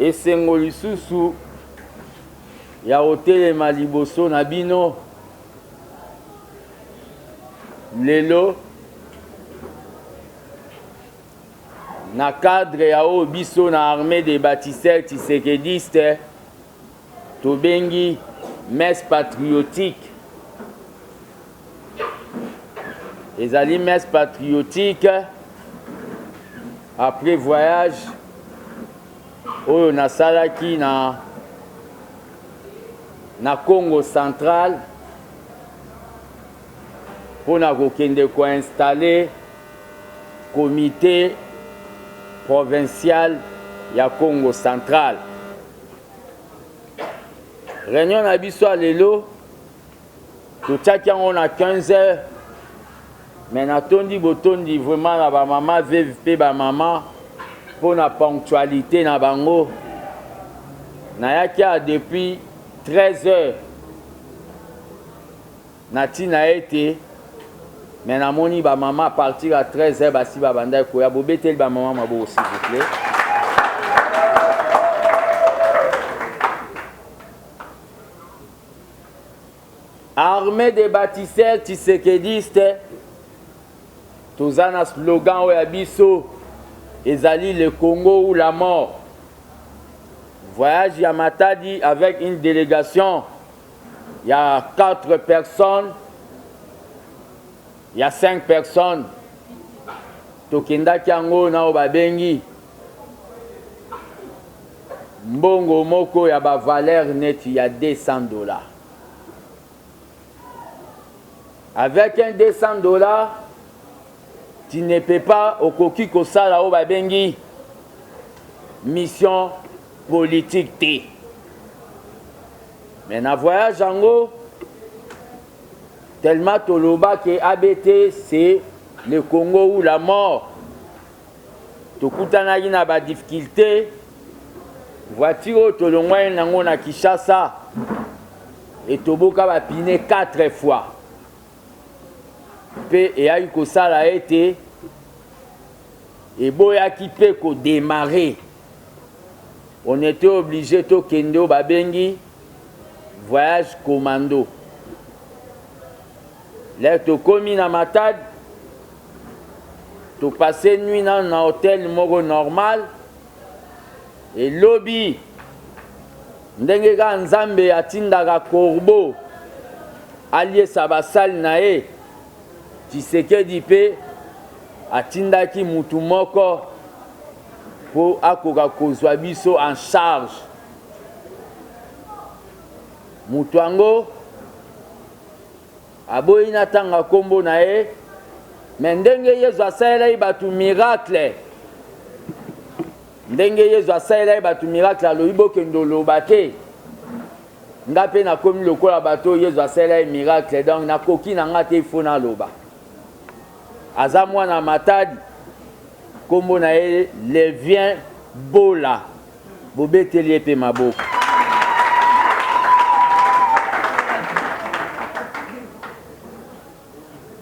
esengo lisusu ya otelema liboso na bino lelo na cadre ya oyo biso na armée des bâtisseurs tshisekedistes tobengi messe patriotique. Ezali messe patriotique après voyage oyo nasalaki na Congo central mpona kokende koinstalle comité provincial ya Congo central. Réunion na biso ya lelo totiaki yango na 15h, mais natondi botondi vraiment na bamama veve mpe bamama mpona ponctualité na bango. Nayaki ya depuis 13h na ntina ete mais namoni bamama à partir à 13h basi babanda koya bobeteli bamama maboko s'il vous plaît. Armée des bâtisseurs tshisekedistes toza na slogan oyo ya biso ezali le Congo ou la mort. Voyage ya Matadi avec une délégation, il y a 4 personnes, il y a 5 personnes. Tokendaki yango na o babengi mbongo moko ya ba valeur net ya $200. Avec un $200, tu ne peux pas okoki kosala o babengi mission politique te. Mais na voyage yango tellement toloba que ABT c'est le Congo ou la mort. Tokutanaki na ba difficulté voiture tolongwa nango na Kinshasa et toboka ba pine 4 fois. Pe eyaki kosala ete eboyaki pe ko démarrer. On était obligé to kendo babengi voyage commando. Là to komi na Matadi, to passé nuit dans un hôtel moko normal et lobby ndenge ka nzambe atindaka corbeau allié sabasal na ye Tshisekedi pe atindaki mutu moko po akoka kozwa biso en charge. Mutu yango aboyi na tanga kombo na ye, mais ndenge Yesu asalelaki bato miracle, ndenge Yesu asalelaki bato miracle alobi bokende oloba te nga mpe nakomi lokola bato Yesu asalelaki miracle, donc nakoki na nga te ifo naloba. Aza mwana Matadi kombo na ye Levien Bola, bobeteli ye mpe maboko.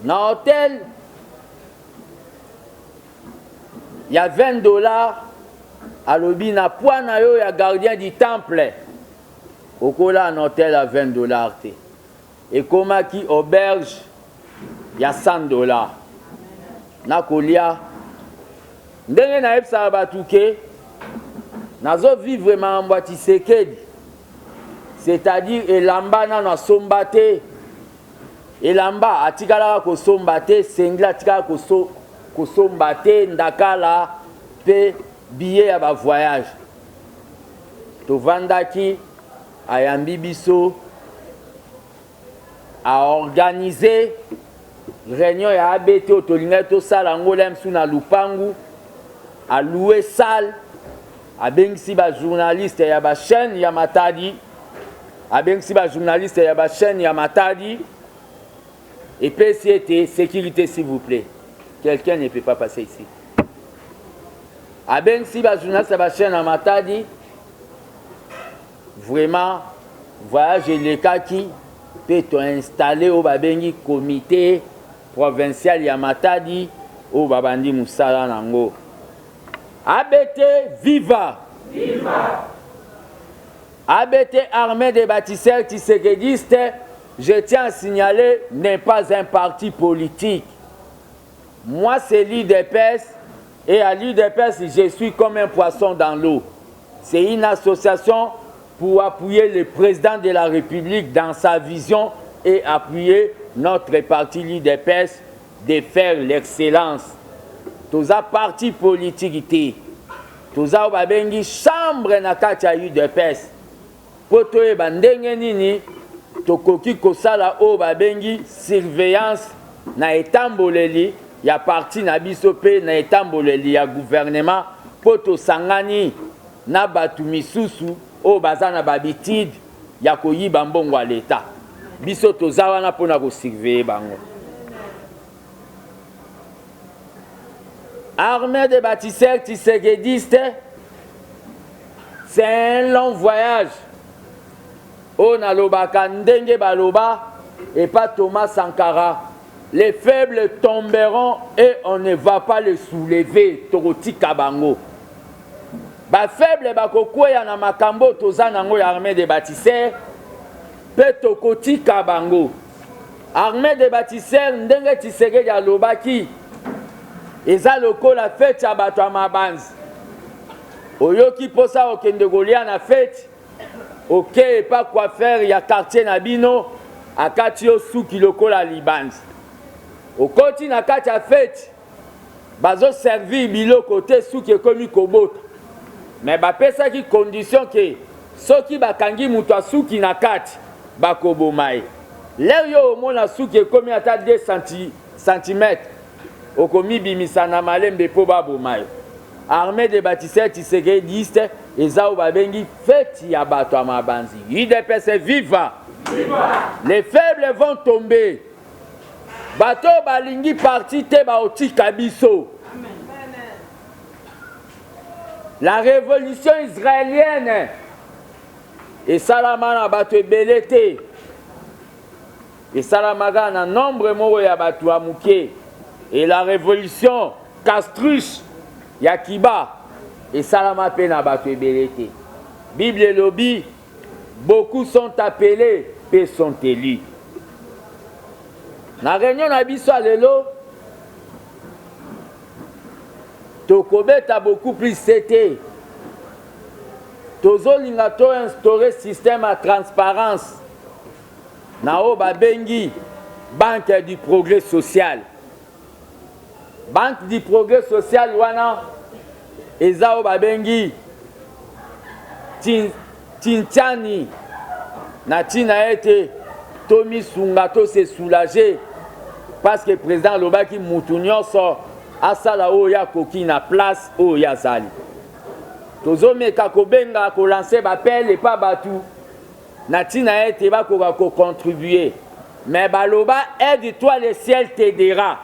Na hôtel, il y a $20. Alobi na poids na yo ya gardien du temple. Okola en hôtel à $20 te. Et komaki auberge, il y a $100. Na kolia. Ndenge na yebisa batuke, nazo vivre ma mbwa Tshisekedi. C'est-à-dire elamba na sombate. Elamba atikala kosomba te, sengla atikala kosomba te, ndakala pe billet ya ba voyage. Tovandaki ayambi biso a organiser réunion ya ABT otolinga to sala ngola msu na lupangu, a louer salle, a bengisi ba journaliste ya ba chaîne ya Matadi, a bengisi ba journaliste ya ba chaîne ya Matadi. Et PCT, sécurité s'il vous plaît. Quelqu'un ne peut pas passer ici. Aben si ba journaliste ba chaîne à Matadi. Vraiment voyage les kaki peut installer au babengi comité provincial ya Matadi au babandi musala nango. ABT viva. Viva! ABT Armée des bâtisseurs tshisekedi, je tiens à signaler, n'est pas un parti politique. Moi, c'est l'UDPS, et à l'UDPS, je suis comme un poisson dans l'eau. C'est une association pour appuyer le président de la République dans sa vision et appuyer notre parti l'UDPS de faire l'excellence. Tous les partis politiques, tous les chambre na kati ya UDPS. Poto e bandenge nini tokoki kosala o babengi surveillance na etamboleli ya parti na biso pe na etamboleli ya gouvernement poto sangani na batu misusu o bazana babitide ya koyiba mbongo ya leta biso toza wana pona ko surveiller bango. Armée des bâtisseurs tshisekedi, c'est un long voyage. On a lobaka ndenge baloba et pas Thomas Sankara. Les faibles tomberont et on ne va pas les soulever. Toroti kabango. Ba faible bakokweya na makambo toza nango ya armée des bâtisseurs. Pe tokoti kabango. Armée des bâtisseurs ndenge Tshisekedi alobaki. Eza lokola fête ya bato ya mabanzi. Oyoki posa okende golia na fête. Ok, et pas quoi faire, il y a quartier Nabino, à Katio Souki lokola Libanzi. Au côté na Katia fête, bazo servi bilo côté Souki comme Kobot. Mais ba pesa ki condition que ceux qui bakangi mutwa Souki na Kati, bakobo mai. L'air yo mona Souki comme ata 2 cm. Okomi bimisa na malembe po babo mai. Armée des bâtisseurs Tshisekedi et Zao Babengi fête ya bato à Mabanzi. UDPS viva. Les faibles vont tomber. Bato balingi parti te baoti kabiso. La révolution israélienne et Salamana bato ebelete. Et Salamaga na nombre moko ya bato amuke. Et la révolution castruche Yakiba et Salama Pena Bato Belete. Bible et lobby, beaucoup sont appelés et sont élus. Na réunion na biso lelo, Tokobeta beaucoup plus c'était. Tozo lingato instaurer système à transparence. Nao Babengi, Banque du progrès social. Banque du progrès social wana Ezao Babengi Tintiani na tina ete Tomi Sungato se soulager parce que le président Lobaki Moutounion sort asala oya koki na place oya zali. Tozo meka kobenga ko lancer appel et pas batu na tina ete ba ko contribuer mais baloba aide-toi le ciel t'aidera.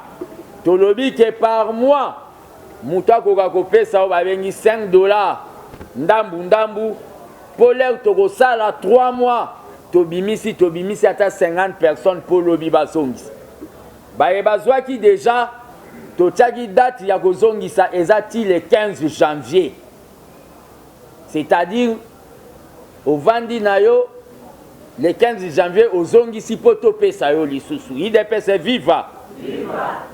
Tolobi que par mois, Mouta Kokakope ça va venir $5. Ndambu, pour l'air Togo ça là 3 mois. Tobimisi à 50 personnes pour lobi basongis. Baebazwa qui déjà, Tochagi date ya kozongi ça ezati le 15 janvier. C'est-à-dire, au Vandi Nayo, le 15 janvier, au Zongi si poto pesa yo lisusu. IDPS viva. Viva.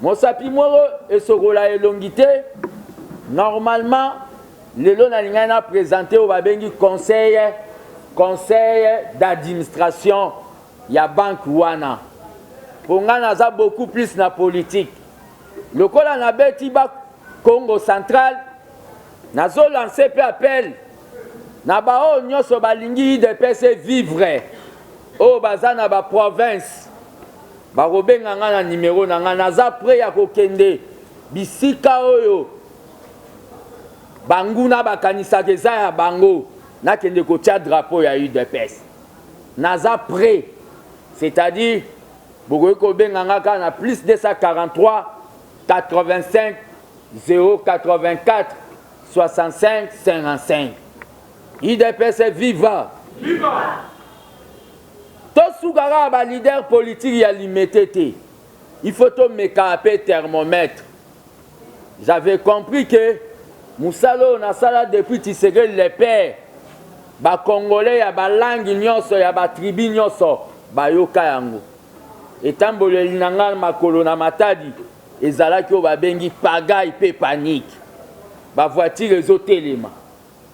Mosapi moro et Sogola elongité, normalement, le lot n'a présenté au Babengi conseil d'administration, il y a Banque Wana. Pour nous, a beaucoup plus na politique. Le col en Abetiba Congo central, n'a zo lancé peu appel. Na bao nyoso balingi de PC vivre. Au bazana ba province. Barobenga na numéro na naza prêt ya kokende bisika oyo banguna bakanisa keza ya bango na kende ko tia drapeau ya UDPS naza prêt, c'est-à-dire bokoki kobenga ngaka na plus 243 85 084 65 55. UDPS viva. Viva. Tous les leaders politiques sont limités. Il faut tout me caper thermomètre. J'avais compris que musalo na sala depuis Tshisekedi le père ba congolais ya ba langue nyonso ya ba tribu nyonso ba yoka yango etamboleli nanga makolo na matadi ezalaki o babengi pagaille pe panique ba voiture ezotelema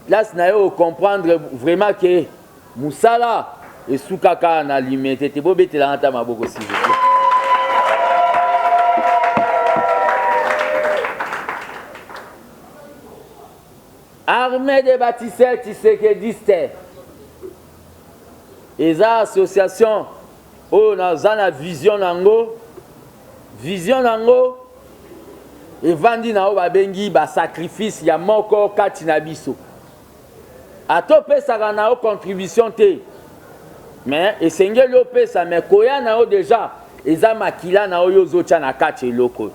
place na yo comprendre vraiment que musala esukaka na limite te bobetela ata maboko s'il vous plaît. Armée des bâtisseurs tshisekedistes eza association oyo naza na vision nango evandi na oyo babengi basacrifice ya moko kati na biso atopesaka na yo contribution te mais esengeli opesa mais koya na yo deja eza makila na oyo ozotya na kati eloko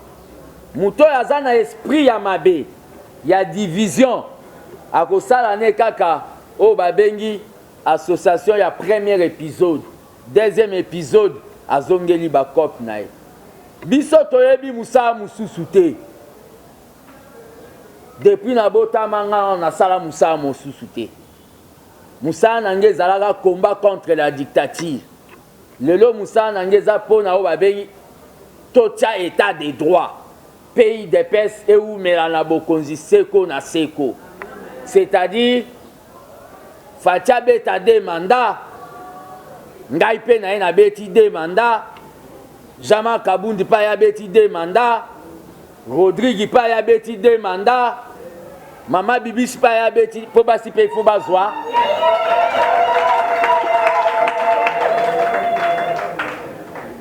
moto oyo aza na esprit ya mabe ya division akosala ne kaka oyo babengi association ya premier épisode deuxième épisode azongeli bakope na ye biso toyebi musala mosusu te depuis nabotama nga nasala musala mosusu te musala nange ezalaka combat contre la dictature lelo musala nange eza mpona oyo babengi totya état de droit pays de pes eumela na bokonzi seko na seko c'est-à-dire fatia beta de mandat ngai pe na ye nabeti de mandat Jama Kabundi pa ya beti de mandat Rodrigue pa ya beti de mandat Mama Bibisi pa ya beti po basi pe fo bazwa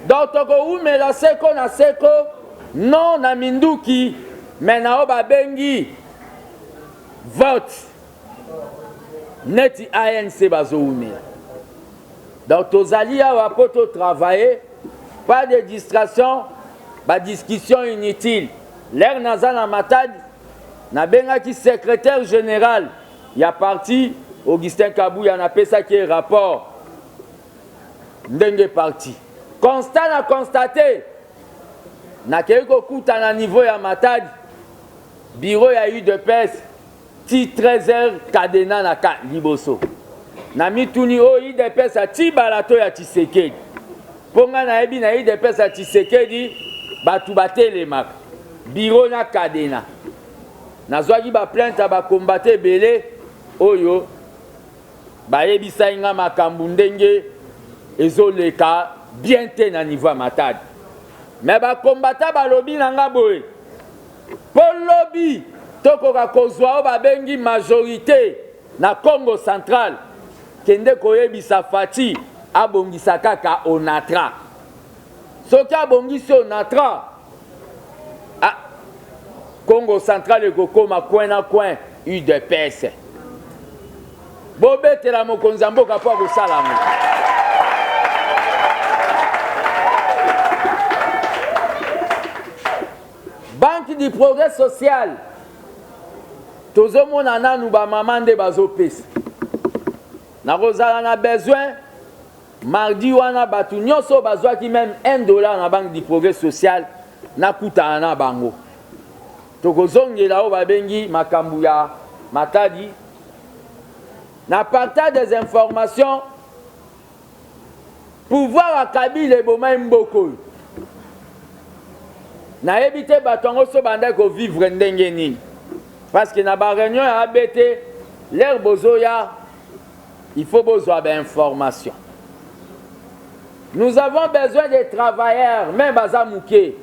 donc toko umela seko na seko non na minduki mena oba bengi vote neti ANC bazo umela donc tozali awa po to travailler pas de distraction pas discussion inutile l'air naza na matadi na bengaki secrétaire général ya parti Augustin Kabuya na pesa ki rapport ndenge parti constat na constaté na keko kuta na niveau ya matadi bureau ya UDPS ti 13h kadena na ka liboso na mituni o UDPS a ti balato ya Tshisekedi ponga na yebi na UDPS a Tshisekedi batu batelemaka bureau na kadena nazwaki ba plainte ba combattre belé oyo bayebisa inga makambu ndenge ezoleka bien te na niveau matadi mais ba combattre balobi nanga boye po lobby tokoka kozwa o babengi majorité na Congo central kende koyebisa Fati abongisa kaka Onatra soki abongisi Onatra Congo central ekokoma coin na coin UDPS bobetela mokonzi ya mboka po akosala ngo Banque du progrès social tozomona nanu bamama nde bazopesa nakozala na besoin mardi wana batu nyonso bazwaki même $1 na Banque du progrès social nakutana na bango tokozongela o babengi makambu ya matadi na partage des informations pouvoir à Kabila eboma mboko na ebite batongo so banda ko vivre ndenge nini parce que na ba réunion ya abete l'air bozoya il faut besoin d'information. Nous avons besoin de travailleurs même bazamouké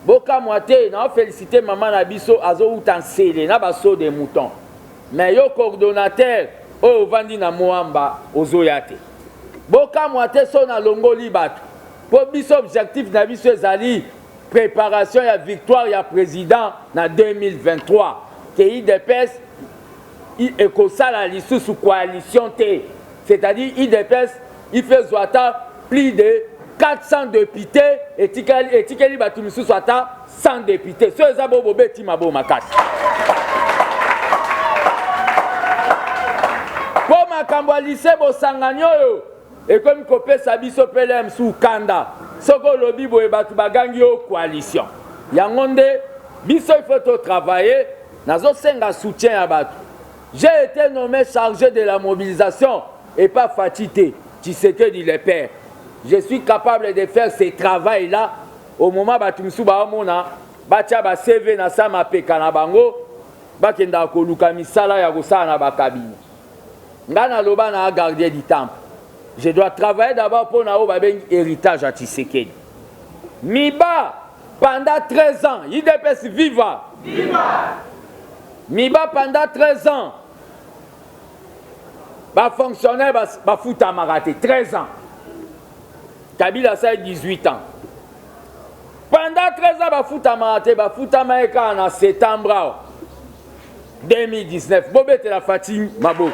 boka moité na féliciter maman na biso azo utansele na baso de mouton mais yo coordonnateur o vandi na moamba ozoyate boka moité so na longoli bato po biso objectif na biso ezali préparation ya victoire ya président na 2023 que IDPS ekosala lisusu coalition te c'est-à-dire IDPS il fait zwata plus de 400 députés et tikeli batu misusu ata 100 députés so eza bo bobeti mabo makasi po makambo ya lycée bosangani oyo ekomi kopesa biso pelem su kanda soko lobi boye batu bagangi yo coalition yango nde biso il faut to travailler nazo senga soutien à Batou. J'ai été nommé chargé de la mobilisation et pas fatigué. Tu sais que dit le père. Je suis capable de faire ce travail-là au moment où tu batia ba CV na sama peka na bango bakenda ko luka misala ya kosala na bakabine. Ngana loba na gardien du temple. Je dois travailler d'abord pour na obabengi héritage à Tshisekedi. Miba pendant 13 ans, IDPS viva. Viva. Miba pendant 13 ans. Ba fonctionnaire ba futa maraté 13 ans. Kabila ça 18 ans. Pendant 13 ans ba futa maeka en septembre 2019. Bobete la Fatim Mabo.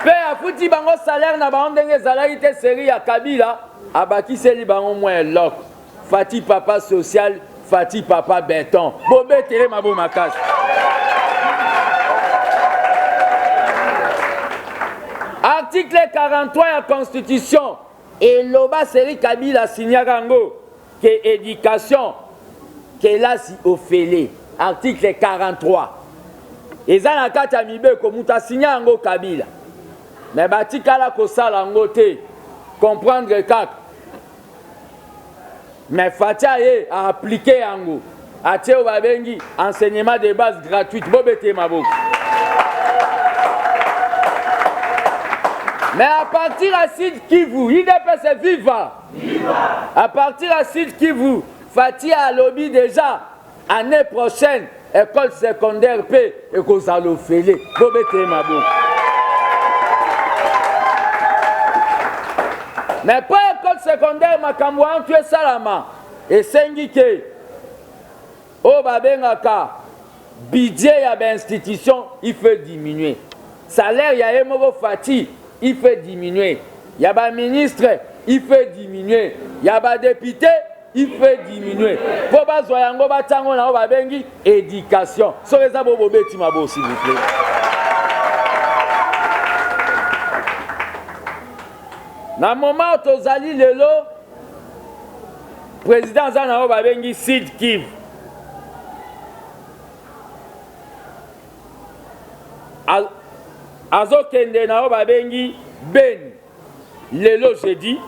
Pe a futi bango salaire na bango ndenge ezalaki te série ya Kabila abakiseli bango moins lok. Fati papa social, Fati papa béton. Bobete Mabo makasi. Article 43 de la Constitution et l'Oba Seri Kabila Signarango que éducation que là si ofélé. Article 43. Et ça n'a qu'à t'amibe comme tu as signé Ango Kabila. Mais batikala kosala ngote comprendre quatre. Mais Fatia a appliqué Ango. A Théo Babengi enseignement de base gratuit. Bobete Mabou. Mais à partir à Sud Kivu, IDPS viva. À partir à Sud Kivu, Fatia a lobby déjà, année prochaine, école secondaire P et Kozalo Félé. Bobete Mabou. Mais pas école secondaire, Makamouan, tu es Salama. Et Sengike, au Babengaka, budget à l'institution, il faut diminuer. Salaire, il y a un mot Fati. Il fait diminuer. Il y a un ministre, il fait diminuer. Il y a un député, il fait diminuer. Pour pas zoyango batango na babengi éducation. So les abobo beti mabo s'il vous plaît. Na moment tozali lelo président zana babengi Sid Kiv. Azokende na babengi Ben lelo jeudi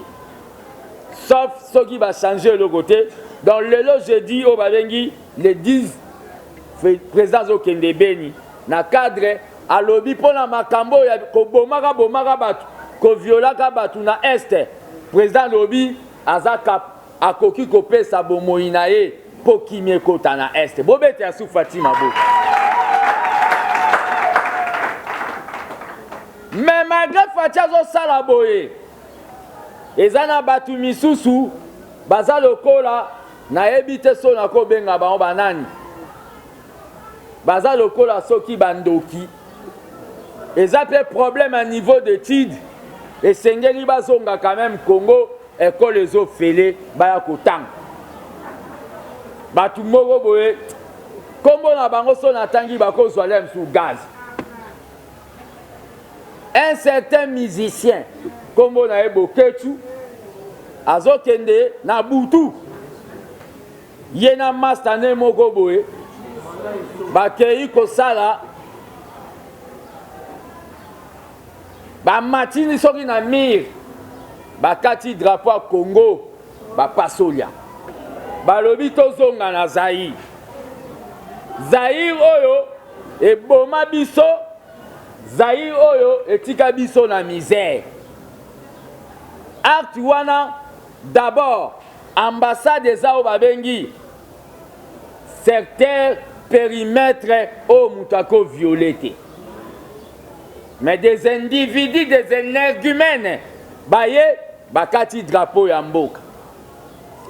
sauf ceux qui va changer le côté dans lelo jeudi au babengi le 10 président Azokende Beni na cadre a lobby pour la makambo ya ko bomaka batu ko violaka batu na este président lobby azaka akoki ko pesa bomoina ye po kimie kota na este bobete asu Fatima bo. Mais malgré Fatia Zosala Boye, ezana batu misusu, baza lokola, na ebite so na ko benga bango banani. Baza lokola soki bandoki. Eza pe problème à niveau d'études. Et sengeli bazonga quand même Congo, école les eaux fêlées, baya kotang. Batu moko boye, kombo na bango so na tangi bako zwalem sous gaz. Un certain musicien, comme on a évoqué, Azokende na Boutou, Yena Mastane Mogoboe, Bakei Kosala, Matini Soki na Mir, Bakati drapeau Congo, Pasolia, Balobito Zonga na Zaïre. Zaïre Oyo, et Boma Biso. Zaïre Oyo etika biso na misère. Acte wana d'abord ambassade eza o babengi secteur périmètre au mutako violeté. Mais des individus, des énergumènes baye bakati drapeau ya mboka.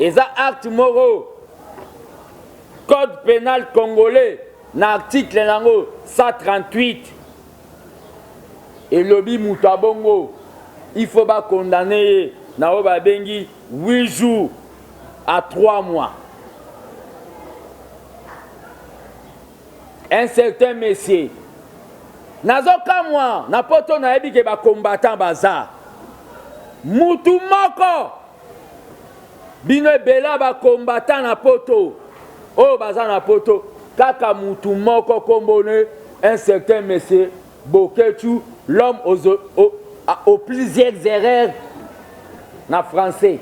Eza acte moro code pénal congolais na article nango 138. Et lobby Moutabongo, il faut pas condamner Naoba Bengi 8 jours à 3 mois. Un certain monsieur, Nazoka moi, Napoto Naebi ke ba combattant bazar. Moutou moko, Bino Bela ba combattant Napoto. oyo baza na poto kaka mutu moko kombone un certain monsieur Boketu, l'homme aux plusieurs erreurs na français.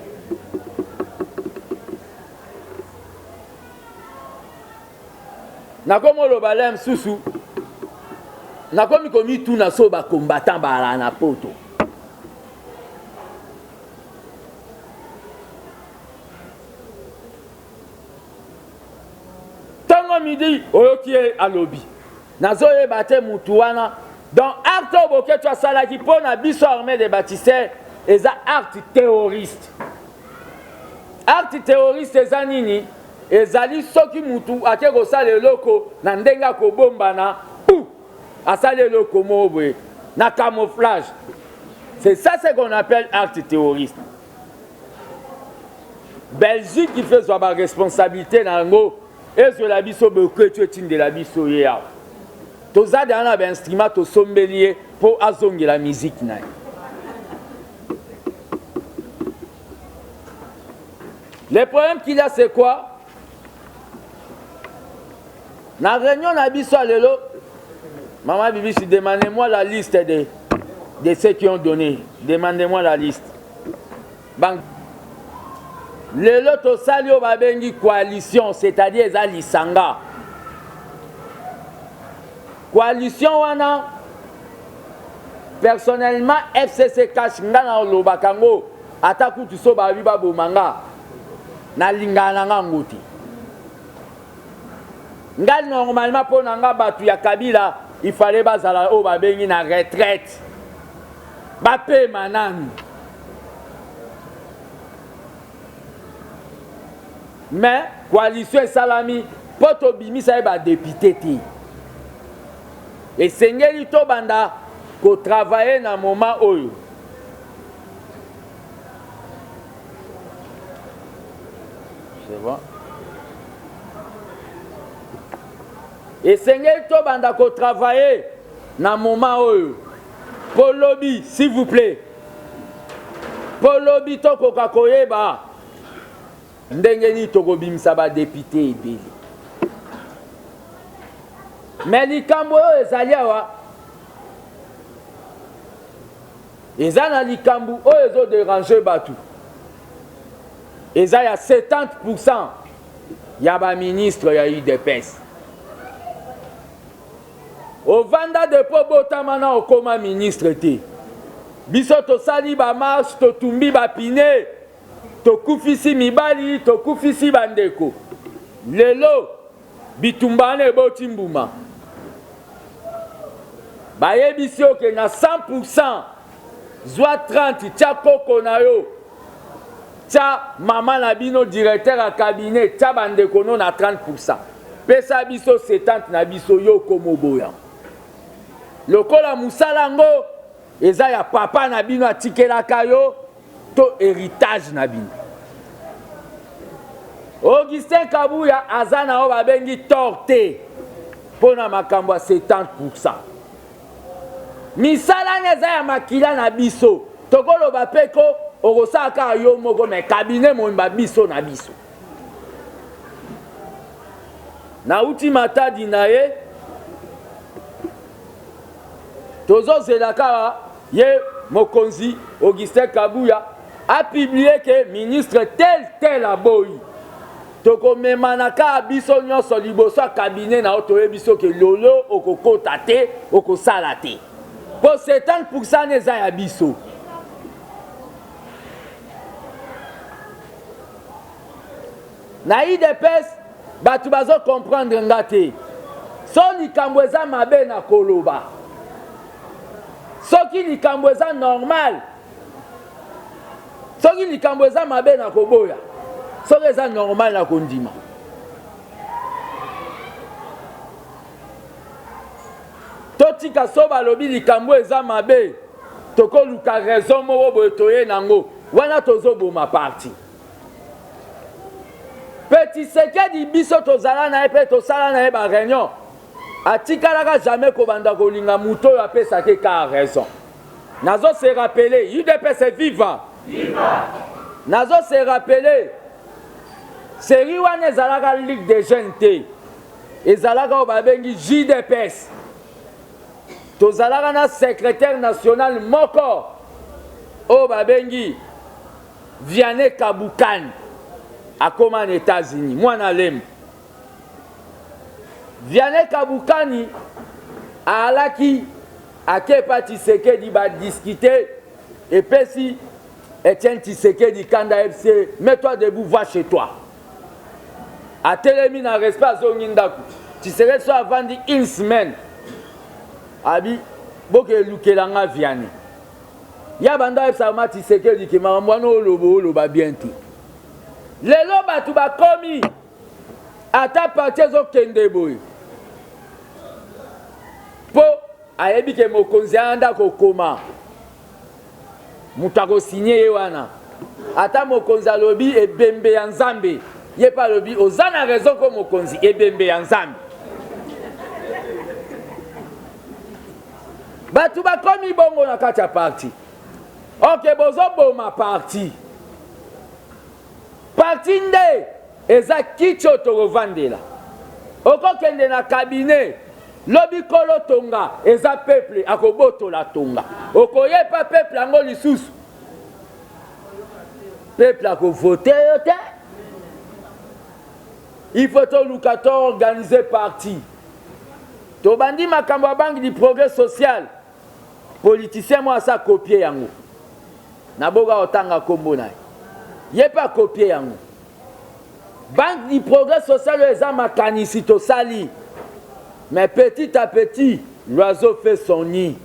Nakomo lo balem susu. Nakomi komi tout na so ba combattant ba na poto. Tango midi oyoki alobi. Nazo ye bate mutu wana. Donc acte Boketu asalaki pona biso armée des bâtisseurs eza acte terroriste. Acte terroriste eza nini? Ezali soki mutu ake kosala eloko na ndenge akobombana pou asala eloko mobwe na camouflage. C'est ça ce qu'on appelle acte terroriste. Belgique qui fait sa responsabilité dans ngo et sur la biso Boketu etinde la biso ya. Toza dana ba instrument to sombelier pour azongi la musique na. Le problème qu'il y a c'est quoi? Dans la réunion d'Abisso Lelo, Maman Bibi, demandez-moi la liste de ceux qui ont donné. Demandez-moi la liste. Lelo to salio babengi coalition, c'est-à-dire eza lisanga. Coalition wana, personnellement, FCC Kashinga na Lobakango, ataku tuso babiba bomanga, na lingana ngangoti. Ngal normalement pour nanga batu ya Kabila il fallait bazala o babengi na retraite bape manani mais coalition salami poto bimisa ba député ti et sengeli to banda ko travailler na moment oyo c'est bon. Et Seigneur to banda ko travailler na moment oyo. Pour lobby, s'il vous plaît. Pour lobby to ko kakoyeba. Ndenge ni to ko bimisa ba député ebeli. Mais likambo oyo ezali awa. Ezana likambo oyo ezo déranger batu. Eza ya 70% ya ba ministre ya UDPS. Au vanda de Pobotamana au coma ministre te. Biso to sali ba marche to tumbi ba pine to kufisi mibali to kufisi bandeko. Lelo bitumbane botimbuma. Ba yebisi oke na 100% zwa 30 tia koko na yo. Tia maman na bino directeur à cabinet tia bandeko no na 30%. Pesa biso 70 na biso yo komo boya. Lokola musalango eza ya papa na bino atikelaka yo to héritage na bino. Augustin Kabuya azana o babengi torte pona makambo 70%. Misala eza ya makila na biso. Tokolo bapeko okosaka yo moko me cabinet mo mba biso na biso. Na ultima tadi na ye Tozo Zelaka, ye Mokonzi, Augustin Kabuya, a publié que ministre tel a boyi. Toko memanaka biso nyonso liboso cabinet na otoye biso ke lolo okoko tate oko salate. Pour 70% neza ya biso. Na IDPS batu bazo comprendre ngate. So likambo eza mabe na koloba. Soki likambo eza normal. Soki likambo eza mabe na koboya. Soki eza normal na kondima. Totika soba lobi likambo eza mabe. Toko luka raison moko boye toye nango. Wana tozo boma parti. Petit Sekedi biso tozala na epe tosala na eba réunion. Atikalaka jamais kobanda kolinga muto ya pesa ke ka raison. Nazo se rappeler, UDPS est vivant. Viva. Nazo se rappeler série wana ezalaka ligue des jeunes te ezalaka oyo babengi JDPS tozalaka na secrétaire national moko oyo babengi Vianney Kabukani akoma na États-Unis mwana lembe Vianney Kabukani alaki akepa Tshisekedi badiscuter epesi Etienne Tshisekedi kanda FC mets-toi debout va chez toi atelemi na respect azongi ndako Tshisekedi so avandi une semaine abi boke lukelanga Vianney ya banda efsama Tshisekedi ke makambo wana oloba bien te lelo bato bakomi ata parti ezokende boye po ayebi ke mokonzi anda kokoma moto akosinye ye wana ata mokonzi alobi ebembe ya nzambe ye pa alobi oza na raison ko mokonzi ebembe ya nzambe bato bakomi bongo na kati ya parti ok bozoboma parti nde eza kiti oyo tokovandela okokende na cabinet lobi kolo tonga eza peuple akobotola tonga okoyepa peuple yango lisusu peuple akovote yo te il faut toluka toorganize parti tobandi makambo ya banque du progrès social politicien mo asa kopie yango naboka otanga kombo na ye pa kopie yango banque du progrès social oyo eza makanisi tosali mais petit à petit l'oiseau fait son nid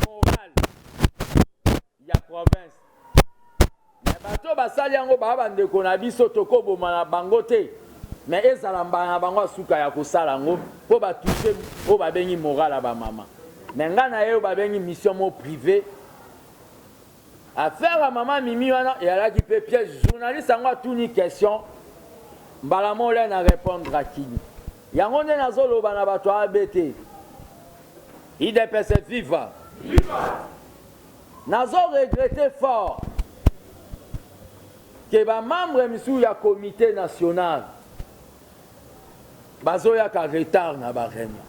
moral ya province mais bato basali yango baa bandeko na biso tokoboma na bango te mais ezala mbala na bango asuka ya kosala yango mpo batouche oyo babengi moral ya bamama mais ngai na ye oyo babengi mission mo privé affaire ya mama mimi wana eyalaki mpe piège journaliste yango atuni question mbala mo ole na répondre akini yango nde nazoloba na bato abe te IDPS viva nazo regrette fort ke bamembre misusu ya comité national bazoyaka retard na barema